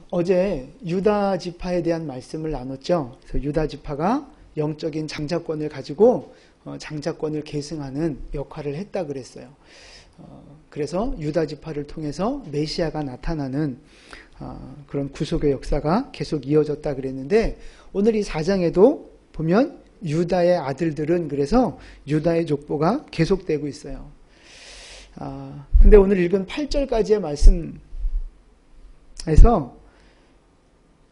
어제 유다 지파에 대한 말씀을 나눴죠. 그래서 유다 지파가 영적인 장자권을 가지고 장자권을 계승하는 역할을 했다 그랬어요. 그래서 유다 지파를 통해서 메시아가 나타나는 그런 구속의 역사가 계속 이어졌다 그랬는데, 오늘 이 4장에도 보면 유다의 아들들은 그래서 유다의 족보가 계속되고 있어요. 근데 오늘 읽은 8절까지의 말씀에서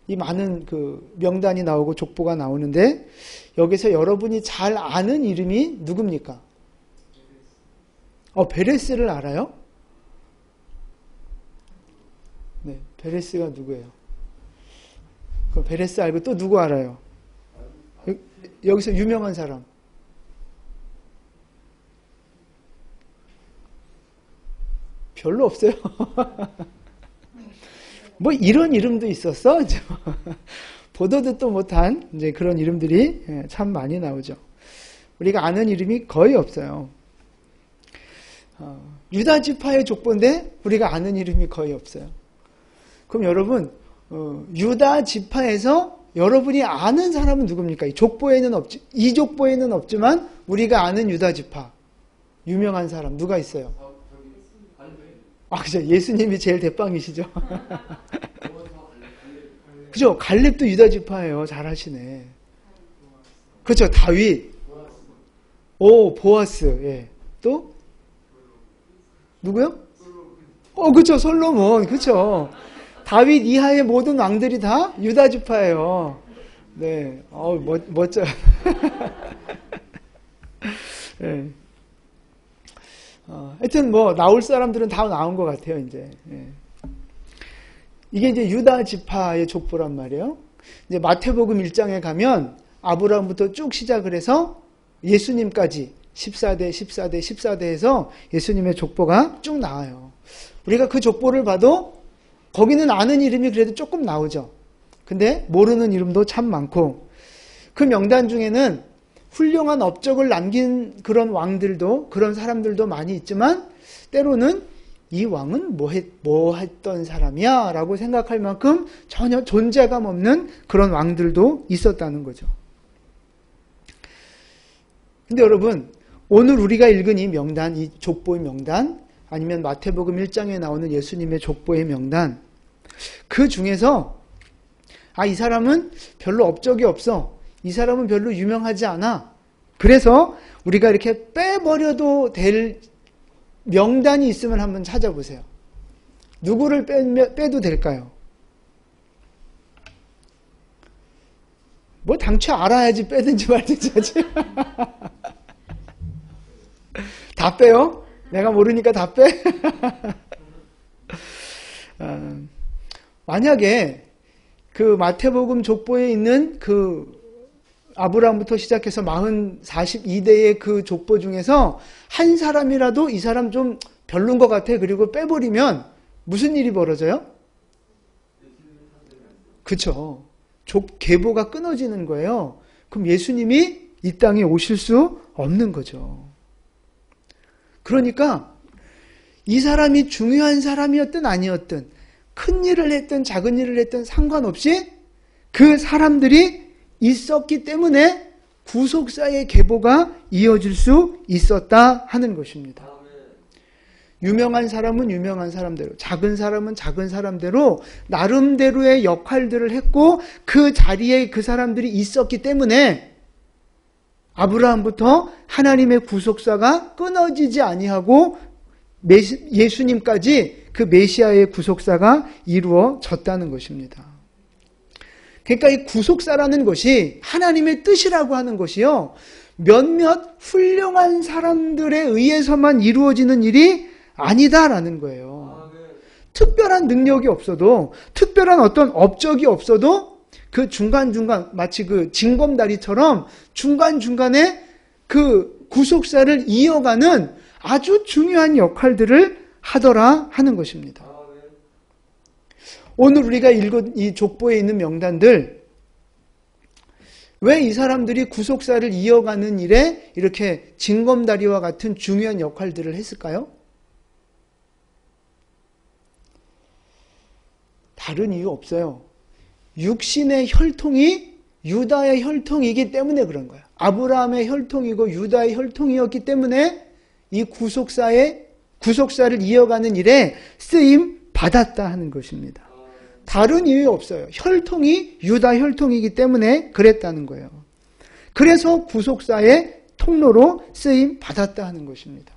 이 많은 그 명단이 나오고 족보가 나오는데, 여기서 여러분이 잘 아는 이름이 누굽니까? 베레스를 알아요? 네, 베레스가 누구예요? 그 베레스 알고 또 누구 알아요? 여기서 유명한 사람. 별로 없어요. 뭐 이런 이름도 있었어? 보도 듣도 못한 이제 그런 이름들이 참 많이 나오죠. 우리가 아는 이름이 거의 없어요. 유다 지파의 족보인데 우리가 아는 이름이 거의 없어요. 그럼 여러분, 유다 지파에서 여러분이 아는 사람은 누굽니까? 이 족보에는 없지만 우리가 아는 유다 지파 유명한 사람 누가 있어요? 그죠. 예수님이 제일 대빵이시죠. 그죠. 갈렙도 유다 지파예요. 잘하시네. 그렇죠. 다윗. 보아스. 예. 또 누구요? 그렇죠. 솔로몬. 그렇죠. 다윗 이하의 모든 왕들이 다 유다 지파예요. 네. 멋져요. 네. 하여튼 나올 사람들은 다 나온 것 같아요, 이제. 예. 이게 이제 유다 지파의 족보란 말이에요. 이제 마태복음 1장에 가면 아브라함부터 쭉 시작을 해서 예수님까지 14대 해서 예수님의 족보가 쭉 나와요. 우리가 그 족보를 봐도 거기는 아는 이름이 그래도 조금 나오죠. 근데 모르는 이름도 참 많고, 그 명단 중에는 훌륭한 업적을 남긴 그런 왕들도, 그런 사람들도 많이 있지만, 때로는 이 왕은 뭐 했던 사람이야? 라고 생각할 만큼 전혀 존재감 없는 그런 왕들도 있었다는 거죠. 근데 여러분, 오늘 우리가 읽은 이 명단, 이 족보의 명단, 아니면 마태복음 1장에 나오는 예수님의 족보의 명단, 그 중에서 이 사람은 별로 업적이 없어. 이 사람은 별로 유명하지 않아. 그래서 우리가 이렇게 빼버려도 될 명단이 있으면 한번 찾아보세요. 누구를 빼도 될까요? 당최 알아야지 빼든지 말든지 하지. 다 빼요? 내가 모르니까 다 빼? 만약에 그 마태복음 족보에 있는 그 아브라함부터 시작해서 42대의 그 족보 중에서 한 사람이라도 이 사람 좀 별론 것 같아, 그리고 빼버리면 무슨 일이 벌어져요? 그쵸. 계보가 끊어지는 거예요. 그럼 예수님이 이 땅에 오실 수 없는 거죠. 그러니까 이 사람이 중요한 사람이었든 아니었든, 큰 일을 했든 작은 일을 했든 상관없이 그 사람들이 있었기 때문에 구속사의 계보가 이어질 수 있었다 하는 것입니다. 유명한 사람은 유명한 사람대로, 작은 사람은 작은 사람대로 나름대로의 역할들을 했고, 그 자리에 그 사람들이 있었기 때문에 아브라함부터 하나님의 구속사가 끊어지지 아니하고 예수님까지 그 메시아의 구속사가 이루어졌다는 것입니다. 그러니까 이 구속사라는 것이 하나님의 뜻이라고 하는 것이요, 몇몇 훌륭한 사람들에 의해서만 이루어지는 일이 아니다라는 거예요. 특별한 능력이 없어도, 특별한 어떤 업적이 없어도 그 중간중간, 마치 그 징검다리처럼 중간중간에 그 구속사를 이어가는 아주 중요한 역할들을 하더라 하는 것입니다. 오늘 우리가 읽은 이 족보에 있는 명단들, 왜 이 사람들이 구속사를 이어가는 일에 이렇게 징검다리와 같은 중요한 역할들을 했을까요? 다른 이유 없어요. 육신의 혈통이 유다의 혈통이기 때문에 그런 거야. 아브라함의 혈통이고 유다의 혈통이었기 때문에 이 구속사를 이어가는 일에 쓰임 받았다 하는 것입니다. 다른 이유 없어요. 혈통이 유다 혈통이기 때문에 그랬다는 거예요. 그래서 구속사의 통로로 쓰임 받았다 하는 것입니다.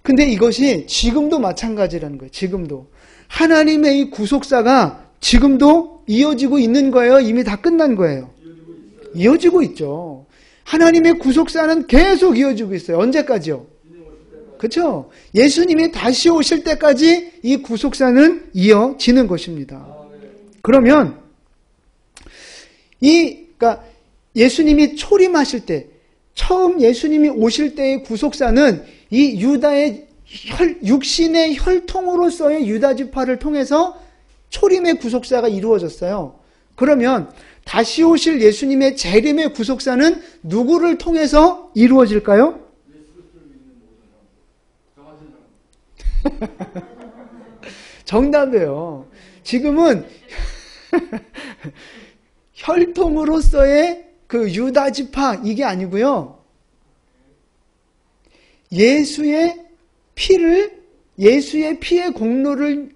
근데 이것이 지금도 마찬가지라는 거예요. 지금도. 하나님의 이 구속사가 지금도 이어지고 있는 거예요? 이미 다 끝난 거예요? 이어지고 있죠. 하나님의 구속사는 계속 이어지고 있어요. 언제까지요? 그렇죠? 예수님이 다시 오실 때까지 이 구속사는 이어지는 것입니다. 그러면 그러니까 예수님이 초림하실 때, 처음 예수님이 오실 때의 구속사는 이 유다의 육신의 혈통으로서의 유다 지파를 통해서 초림의 구속사가 이루어졌어요. 그러면 다시 오실 예수님의 재림의 구속사는 누구를 통해서 이루어질까요? 정답이에요. 지금은 혈통으로서의 그 유다 지파 이게 아니고요. 예수의 피의 공로를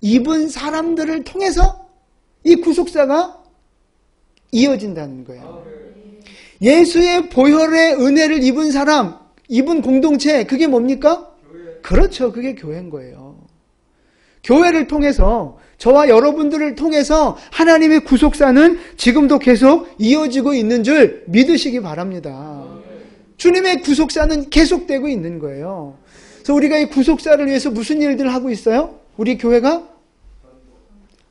입은 사람들을 통해서 이 구속사가 이어진다는 거예요. 예수의 보혈의 은혜를 입은 사람, 입은 공동체, 그게 뭡니까? 그렇죠. 그게 교회인 거예요. 교회를 통해서, 저와 여러분들을 통해서 하나님의 구속사는 지금도 계속 이어지고 있는 줄 믿으시기 바랍니다. 주님의 구속사는 계속되고 있는 거예요. 그래서 우리가 이 구속사를 위해서 무슨 일들을 하고 있어요? 우리 교회가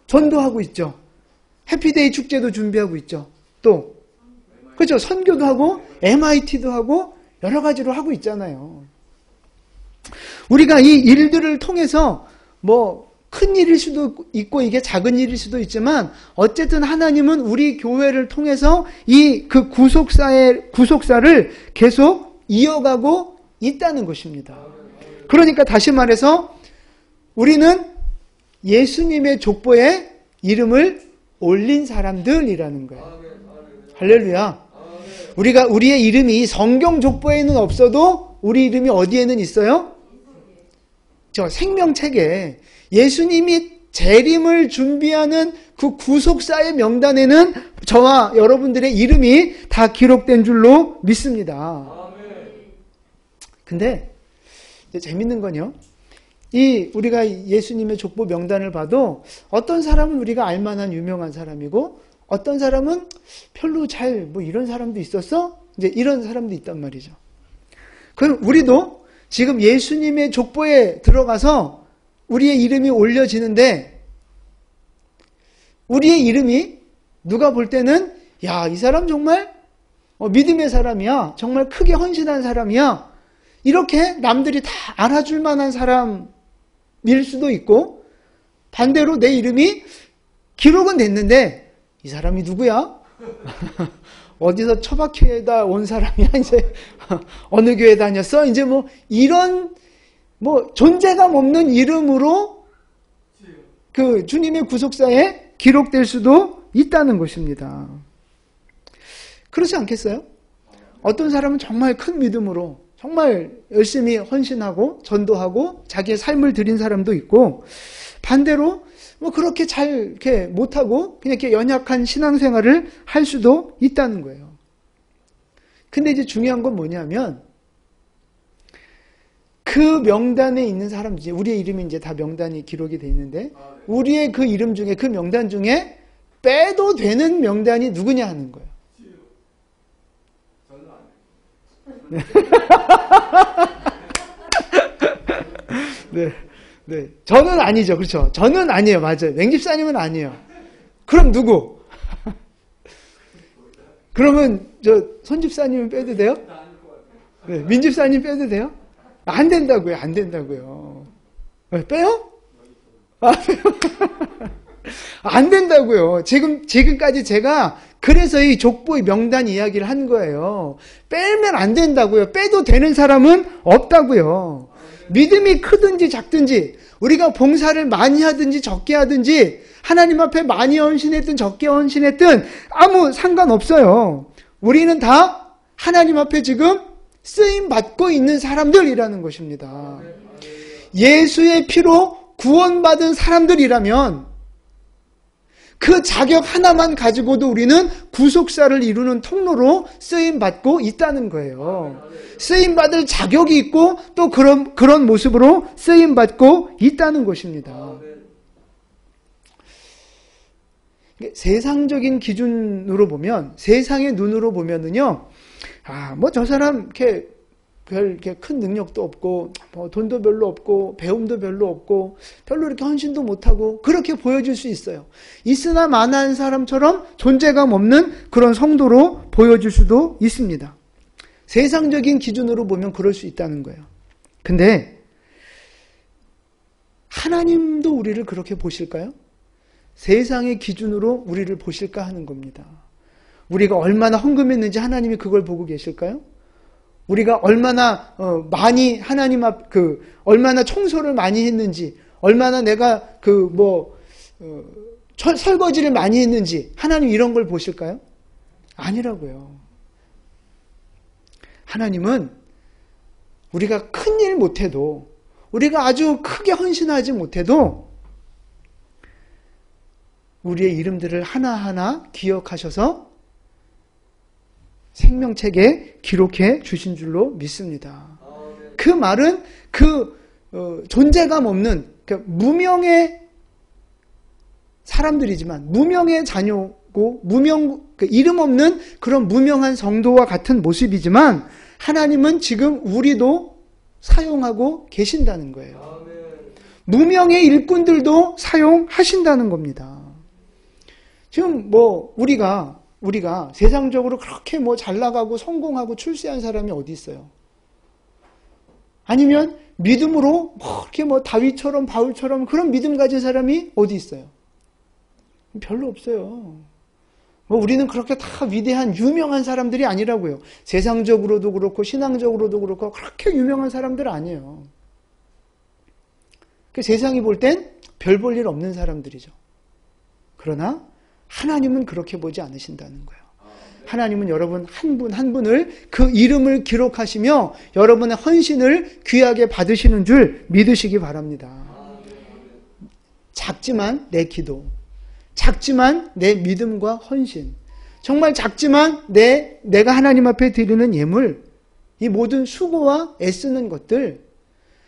전도하고 있죠. 해피데이 축제도 준비하고 있죠. 또 그렇죠. 선교도 하고 MIT도 하고 여러 가지로 하고 있잖아요. 우리가 이 일들을 통해서 큰 일일 수도 있고 이게 작은 일일 수도 있지만 어쨌든 하나님은 우리 교회를 통해서 그 구속사를 계속 이어가고 있다는 것입니다. 그러니까 다시 말해서 우리는 예수님의 족보에 이름을 올린 사람들이라는 거예요. 할렐루야. 우리의 이름이 성경 족보에는 없어도 우리 이름이 어디에는 있어요? 저 생명책에 예수님이 재림을 준비하는 그 구속사의 명단에는 저와 여러분들의 이름이 다 기록된 줄로 믿습니다. 근데 재밌는 건요. 우리가 예수님의 족보 명단을 봐도 어떤 사람은 우리가 알만한 유명한 사람이고 어떤 사람은 별로 이런 사람도 있었어? 이제 이런 사람도 있단 말이죠. 그럼 우리도 지금 예수님의 족보에 들어가서 우리의 이름이 올려지는데 우리의 이름이 누가 볼 때는 이 사람 정말 믿음의 사람이야. 정말 크게 헌신한 사람이야. 이렇게 남들이 다 알아줄 만한 사람일 수도 있고 반대로 내 이름이 기록은 됐는데 이 사람이 누구야? 어디서 처박혀다 온 사람이야? 이제 어느 교회 다녔어? 이제 이런 존재감 없는 이름으로 그 주님의 구속사에 기록될 수도 있다는 것입니다. 그렇지 않겠어요? 어떤 사람은 정말 큰 믿음으로 정말 열심히 헌신하고 전도하고 자기의 삶을 드린 사람도 있고 반대로 그렇게 잘 이렇게 못하고 그냥 이렇게 연약한 신앙생활을 할 수도 있다는 거예요. 근데 이제 중요한 건 뭐냐면 그 명단에 있는 사람들, 우리의 이름이 이제 다 명단이 기록이 돼 있는데 우리의 그 이름 중에 그 명단 중에 빼도 되는 명단이 누구냐 하는 거예요. 네. 저는 아니죠. 그렇죠. 저는 아니에요. 맞아요. 맹집사님은 아니에요. 그럼 누구? 그러면 손집사님은 빼도 돼요? 네, 민집사님 빼도 돼요? 안 된다고요. 안 된다고요. 빼요? 안 된다고요. 지금까지 제가 그래서 이 족보의 명단 이야기를 한 거예요. 빼면 안 된다고요. 빼도 되는 사람은 없다고요. 믿음이 크든지 작든지 우리가 봉사를 많이 하든지 적게 하든지 하나님 앞에 많이 헌신했든 적게 헌신했든 아무 상관없어요. 우리는 다 하나님 앞에 지금 쓰임받고 있는 사람들이라는 것입니다. 예수의 피로 구원받은 사람들이라면 그 자격 하나만 가지고도 우리는 구속사를 이루는 통로로 쓰임받고 있다는 거예요. 쓰임받을 자격이 있고 또 그런 모습으로 쓰임받고 있다는 것입니다. 세상적인 기준으로 보면, 세상의 눈으로 보면은요, 뭐 저 사람 이렇게 큰 능력도 없고, 뭐 돈도 별로 없고, 배움도 별로 없고, 별로 이렇게 헌신도 못하고, 그렇게 보여질 수 있어요. 있으나 마나한 사람처럼 존재감 없는 그런 성도로 보여질 수도 있습니다. 세상적인 기준으로 보면 그럴 수 있다는 거예요. 근데, 하나님도 우리를 그렇게 보실까요? 세상의 기준으로 우리를 보실까 하는 겁니다. 우리가 얼마나 헌금했는지 하나님이 그걸 보고 계실까요? 우리가 얼마나 많이 하나님 얼마나 청소를 많이 했는지, 얼마나 내가 설거지를 많이 했는지 하나님 이런 걸 보실까요? 아니라고요. 하나님은 우리가 큰일 못해도, 우리가 아주 크게 헌신하지 못해도 우리의 이름들을 하나하나 기억하셔서 생명책에 기록해 주신 줄로 믿습니다. 그 말은 존재감 없는 무명의 사람들이지만, 무명의 자녀고 이름 없는 그런 무명한 성도와 같은 모습이지만 하나님은 지금 우리도 사용하고 계신다는 거예요. 무명의 일꾼들도 사용하신다는 겁니다. 지금 우리가 세상적으로 그렇게 잘 나가고 성공하고 출세한 사람이 어디 있어요? 아니면 믿음으로 이렇게 다윗처럼 바울처럼 그런 믿음 가진 사람이 어디 있어요? 별로 없어요. 우리는 그렇게 다 위대한 유명한 사람들이 아니라고요. 세상적으로도 그렇고 신앙적으로도 그렇고 그렇게 유명한 사람들 아니에요. 세상이 볼 땐 별 볼 일 없는 사람들이죠. 그러나 하나님은 그렇게 보지 않으신다는 거예요. 하나님은 여러분 한 분 한 분을 그 이름을 기록하시며 여러분의 헌신을 귀하게 받으시는 줄 믿으시기 바랍니다. 작지만 내 기도, 작지만 내 믿음과 헌신, 정말 작지만 내가 하나님 앞에 드리는 예물, 이 모든 수고와 애쓰는 것들,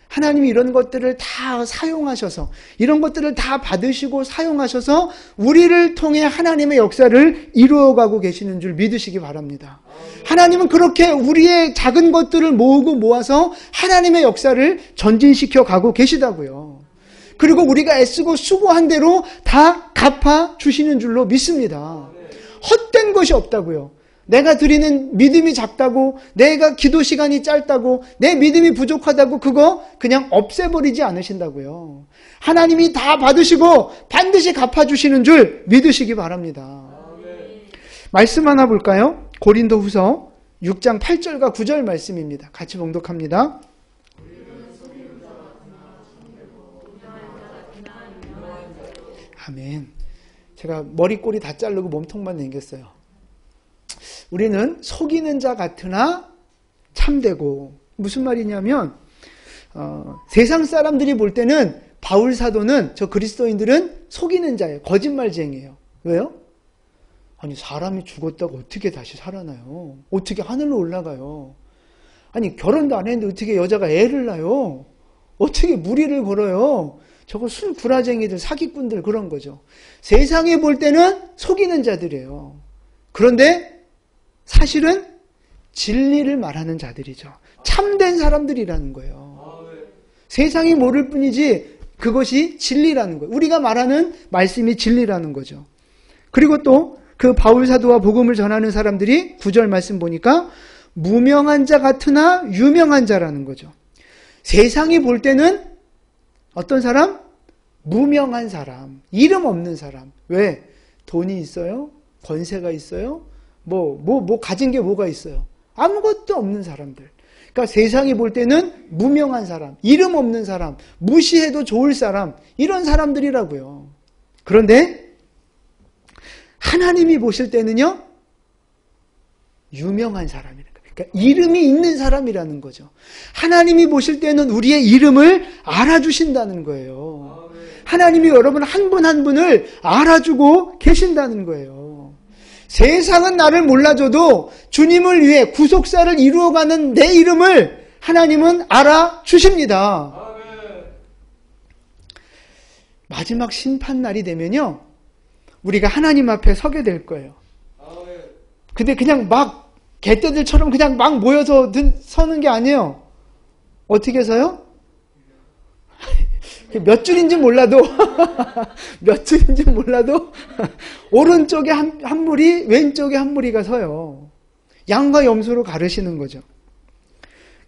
하나님이 이런 것들을 다 사용하셔서, 이런 것들을 다 받으시고 사용하셔서 우리를 통해 하나님의 역사를 이루어가고 계시는 줄 믿으시기 바랍니다. 하나님은 그렇게 우리의 작은 것들을 모으고 모아서 하나님의 역사를 전진시켜 가고 계시다고요. 그리고 우리가 애쓰고 수고한 대로 다 갚아 주시는 줄로 믿습니다. 헛된 것이 없다고요. 내가 드리는 믿음이 작다고, 내가 기도 시간이 짧다고, 내 믿음이 부족하다고 그거 그냥 없애버리지 않으신다고요. 하나님이 다 받으시고 반드시 갚아주시는 줄 믿으시기 바랍니다. 말씀 하나 볼까요? 고린도후서 6장 8절과 9절 말씀입니다. 같이 봉독합니다. 아멘. 제가 머리꼬리 다 자르고 몸통만 남겼어요. 우리는 속이는 자 같으나 참되고, 무슨 말이냐면 세상 사람들이 볼 때는 바울 사도는, 저 그리스도인들은 속이는 자예요. 거짓말쟁이에요. 왜요? 아니 사람이 죽었다고 어떻게 다시 살아나요? 어떻게 하늘로 올라가요? 아니 결혼도 안 했는데 어떻게 여자가 애를 낳아요? 어떻게 무리를 걸어요? 저거 술구라쟁이들, 사기꾼들 그런 거죠. 세상에 볼 때는 속이는 자들이에요. 그런데 사실은 진리를 말하는 자들이죠. 참된 사람들이라는 거예요. 세상이 모를 뿐이지 그것이 진리라는 거예요. 우리가 말하는 말씀이 진리라는 거죠. 그리고 또 그 바울 사도와 복음을 전하는 사람들이 9절 말씀 보니까 무명한 자 같으나 유명한 자라는 거죠. 세상이 볼 때는 어떤 사람? 무명한 사람, 이름 없는 사람. 왜? 돈이 있어요? 권세가 있어요? 가진 게 뭐가 있어요? 아무것도 없는 사람들. 그러니까 세상이 볼 때는 무명한 사람, 이름 없는 사람, 무시해도 좋을 사람, 이런 사람들이라고요. 그런데 하나님이 보실 때는요, 유명한 사람이라는 거예요. 그러니까 이름이 있는 사람이라는 거죠. 하나님이 보실 때는 우리의 이름을 알아주신다는 거예요. 하나님이 여러분 한 분 한 분을 알아주고 계신다는 거예요. 세상은 나를 몰라줘도 주님을 위해 구속사를 이루어가는 내 이름을 하나님은 알아주십니다. 마지막 심판날이 되면요, 우리가 하나님 앞에 서게 될 거예요. 근데 그냥 막 개떼들처럼 그냥 막 모여서 서는 게 아니에요. 어떻게 서요? 몇 줄인지 몰라도 몇 줄인지 몰라도 오른쪽에 한 무리, 왼쪽에 한 무리가 서요. 양과 염소로 가르시는 거죠.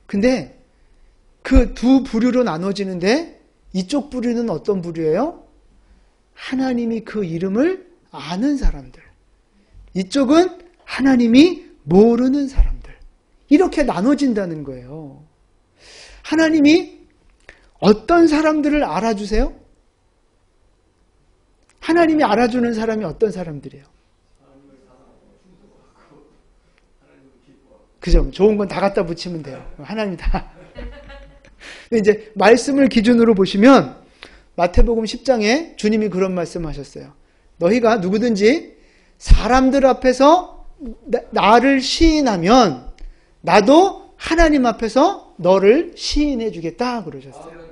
근데 그 두 부류로 나눠지는데 이쪽 부류는 어떤 부류예요? 하나님이 그 이름을 아는 사람들. 이쪽은 하나님이 모르는 사람들. 이렇게 나눠진다는 거예요. 하나님이 어떤 사람들을 알아주세요? 하나님이 알아주는 사람이 어떤 사람들이에요? 그죠? 좋은 건 다 갖다 붙이면 돼요. 하나님 다. 이제 말씀을 기준으로 보시면 마태복음 10장에 주님이 그런 말씀하셨어요. 너희가 누구든지 사람들 앞에서 나를 시인하면 나도 하나님 앞에서 너를 시인해 주겠다 그러셨어요.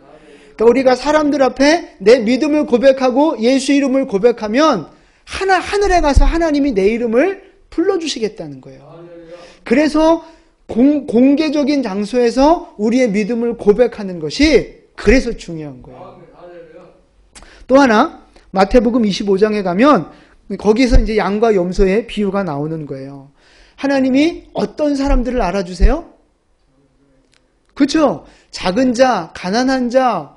그러니까 우리가 사람들 앞에 내 믿음을 고백하고 예수 이름을 고백하면 하늘에 가서 하나님이 내 이름을 불러주시겠다는 거예요. 그래서 공개적인 장소에서 우리의 믿음을 고백하는 것이 그래서 중요한 거예요. 또 하나 마태복음 25장에 가면 거기서 이제 양과 염소의 비유가 나오는 거예요. 하나님이 어떤 사람들을 알아주세요? 그렇죠? 작은 자, 가난한 자,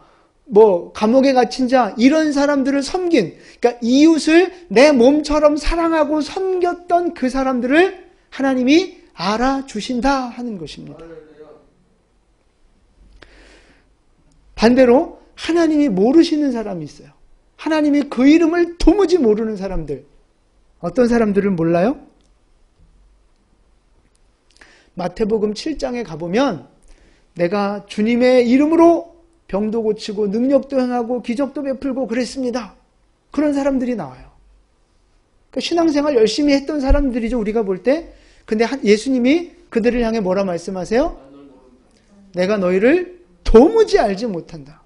감옥에 갇힌 자, 이런 사람들을 섬긴, 그러니까 이웃을 내 몸처럼 사랑하고 섬겼던 그 사람들을 하나님이 알아주신다 하는 것입니다. 반대로 하나님이 모르시는 사람이 있어요. 하나님이 그 이름을 도무지 모르는 사람들. 어떤 사람들을 몰라요? 마태복음 7장에 가보면 내가 주님의 이름으로 병도 고치고 능력도 행하고 기적도 베풀고 그랬습니다. 그런 사람들이 나와요. 그러니까 신앙생활 열심히 했던 사람들이죠, 우리가 볼 때. 근데 예수님이 그들을 향해 뭐라 말씀하세요? 내가 너희를 도무지 알지 못한다.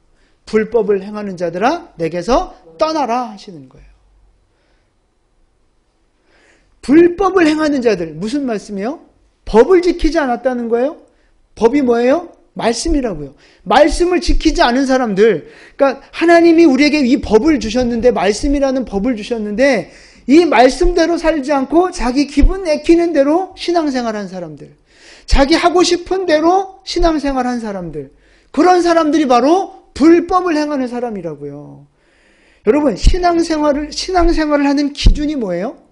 불법을 행하는 자들아 내게서 떠나라 하시는 거예요. 불법을 행하는 자들, 무슨 말씀이요? 법을 지키지 않았다는 거예요? 법이 뭐예요? 말씀이라고요. 말씀을 지키지 않은 사람들, 그러니까 하나님이 우리에게 이 법을 주셨는데, 말씀이라는 법을 주셨는데 이 말씀대로 살지 않고 자기 기분 내키는 대로 신앙생활한 사람들, 자기 하고 싶은 대로 신앙생활한 사람들, 그런 사람들이 바로 불법을 행하는 사람이라고요. 여러분, 신앙생활을 하는 기준이 뭐예요?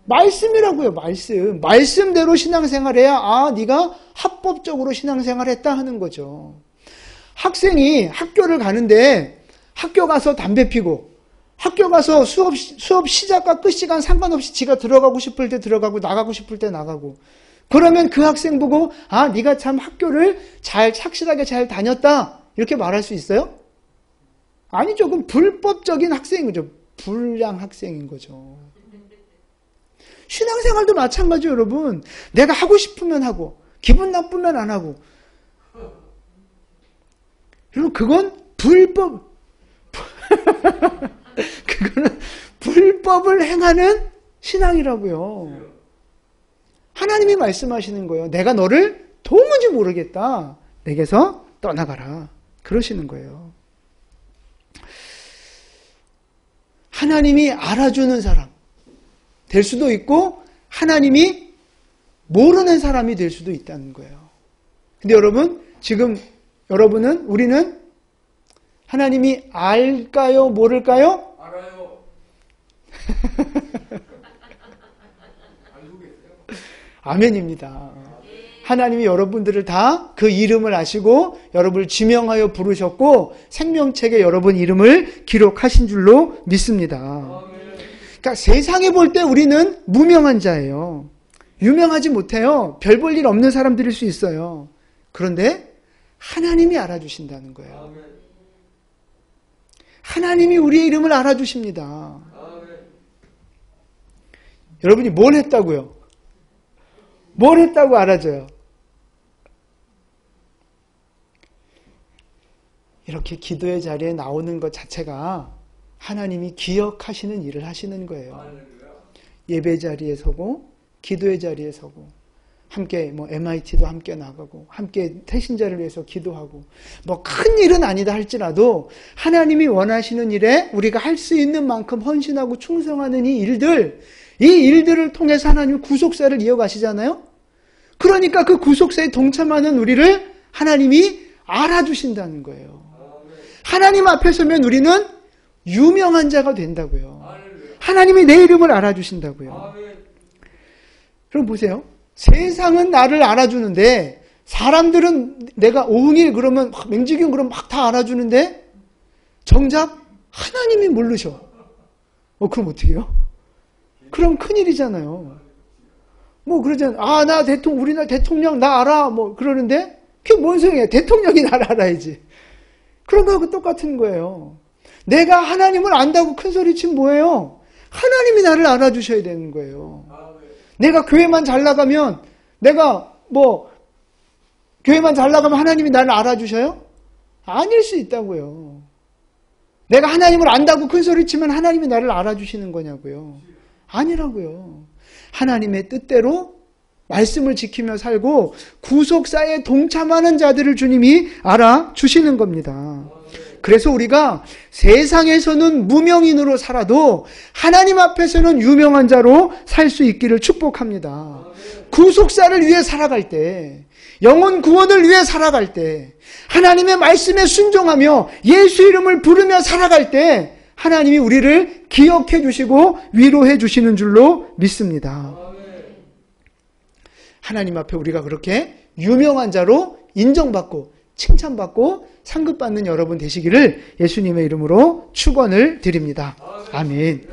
말씀이라고요. 말씀대로 신앙생활해야 네가 합법적으로 신앙생활했다 하는 거죠. 학생이 학교를 가는데 학교 가서 담배 피고 학교 가서 수업 시작과 끝 시간 상관없이 지가 들어가고 싶을 때 들어가고 나가고 싶을 때 나가고, 그러면 그 학생 보고 네가 참 학교를 착실하게 잘 다녔다 이렇게 말할 수 있어요? 아니죠. 그럼 불법적인 학생인 거죠. 불량 학생인 거죠. 신앙생활도 마찬가지예요, 여러분. 내가 하고 싶으면 하고 기분 나쁘면 안 하고. 여러분, 그건 불법. 그거는 불법을 행하는 신앙이라고요. 하나님이 말씀하시는 거예요. 내가 너를 도무지 모르겠다. 내게서 떠나가라. 그러시는 거예요. 하나님이 알아주는 사람 될 수도 있고 하나님이 모르는 사람이 될 수도 있다는 거예요. 근데 여러분, 지금 우리는 하나님이 알까요? 모를까요? 알아요. 알고 계세요? 아멘입니다. 하나님이 여러분들을 다 그 이름을 아시고 여러분을 지명하여 부르셨고 생명책에 여러분 이름을 기록하신 줄로 믿습니다. 그러니까 세상에 볼 때 우리는 무명한 자예요. 유명하지 못해요. 별 볼 일 없는 사람들일 수 있어요. 그런데 하나님이 알아주신다는 거예요. 하나님이 우리의 이름을 알아주십니다. 여러분이 뭘 했다고요? 뭘 했다고 알아줘요? 이렇게 기도의 자리에 나오는 것 자체가 하나님이 기억하시는 일을 하시는 거예요. 예배 자리에 서고 기도의 자리에 서고 함께 MIT도 함께 나가고 함께 태신자를 위해서 기도하고 큰 일은 아니다 할지라도 하나님이 원하시는 일에 우리가 할 수 있는 만큼 헌신하고 충성하는 이 일들을 통해서 하나님 구속사를 이어가시잖아요. 그러니까 그 구속사에 동참하는 우리를 하나님이 알아주신다는 거예요. 하나님 앞에 서면 우리는 유명한 자가 된다고요. 하나님이 내 이름을 알아주신다고요. 그럼 보세요. 세상은 나를 알아주는데 사람들은 내가 오흥일 그러면 맹지균 그러면 막 다 알아주는데 정작 하나님이 모르셔. 그럼 어떻게 해요? 그럼 큰일이잖아요. 그러잖아요. 나 우리나라 대통령 나 알아. 그러는데 그게 뭔 소용이야. 대통령이 나를 알아야지. 그런 거하고 똑같은 거예요. 내가 하나님을 안다고 큰 소리 치면 뭐예요? 하나님이 나를 알아주셔야 되는 거예요. 내가 교회만 잘 나가면 교회만 잘 나가면 하나님이 나를 알아주셔요? 아닐 수 있다고요. 내가 하나님을 안다고 큰 소리 치면 하나님이 나를 알아주시는 거냐고요. 아니라고요. 하나님의 뜻대로 말씀을 지키며 살고 구속사에 동참하는 자들을 주님이 알아주시는 겁니다. 그래서 우리가 세상에서는 무명인으로 살아도 하나님 앞에서는 유명한 자로 살 수 있기를 축복합니다. 구속사를 위해 살아갈 때, 영혼 구원을 위해 살아갈 때, 하나님의 말씀에 순종하며 예수 이름을 부르며 살아갈 때 하나님이 우리를 기억해 주시고 위로해 주시는 줄로 믿습니다. 하나님 앞에 우리가 그렇게 유명한 자로 인정받고 칭찬받고 상급받는 여러분 되시기를 예수님의 이름으로 축원을 드립니다. 아멘.